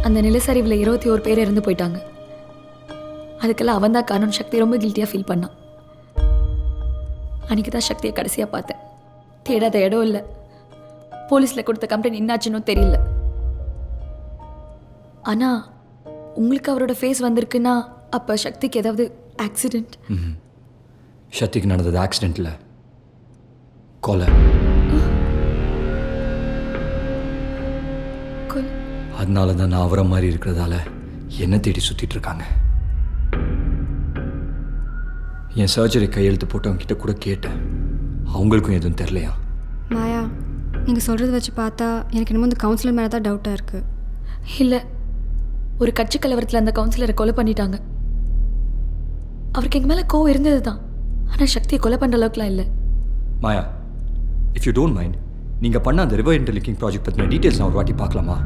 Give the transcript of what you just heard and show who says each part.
Speaker 1: அந்த நிலச்சரிவில் 21 பேர் இறந்து போயிட்டாங்க. அதுக்கெல்லாம் அவன் தான் காரணம். சக்தி ரொம்ப கில்ட்டியாக ஃபீல் பண்ணான். அன்றைக்கி தான் சக்தியை கடைசியாக பார்த்தேன். தேடாத இடம் இல்லை. போலீஸில் கொடுத்த கம்ப்ளைண்ட் என்னாச்சுன்னு தெரியல. ஆனால் உங்களுக்கு அவரோட ஃபேஸ் வந்திருக்குன்னா அப்போ சக்திக்கு ஏதாவது ஆக்சிடெண்ட்?
Speaker 2: சக்திக்கு நடந்தது ஆக்சிடென்ட்ல, கொலை. அதனால தான் நான் அவரை மாதிரி இருக்கிறதால என்ன தேடி சுற்றிட்டு இருக்காங்க. என் சர்ஜரி கையெழுத்து போட்டவங்க கிட்ட கூட கேட்டேன். அவங்களுக்கும் எதுவும் தெரிலையா?
Speaker 3: மாயா, நீங்கள் சொல்கிறத வச்சு பார்த்தா எனக்கு என்னமோ இந்த கவுன்சிலர் மேலே தான் டவுட்டாக இருக்குது.
Speaker 1: இல்லை, ஒரு கட்சி கலவரத்தில் அந்த கவுன்சிலரை கொலை பண்ணிட்டாங்க. அவருக்கு எங்கள் மேலே கோவம் இருந்தது தான். ஆனால் சக்தியை கொலை பண்ணுற அளவுக்குலாம் இல்லை.
Speaker 2: மாயா, இஃப் யூ டோன்ட் மைண்ட், நீங்கள் பண்ண அந்த ரிவர் இன்டர்லிங்கிங் ப்ராஜெக்ட் பற்றின டீட்டெயில்ஸ் நான் ஒரு வாட்டி பார்க்கலாமா?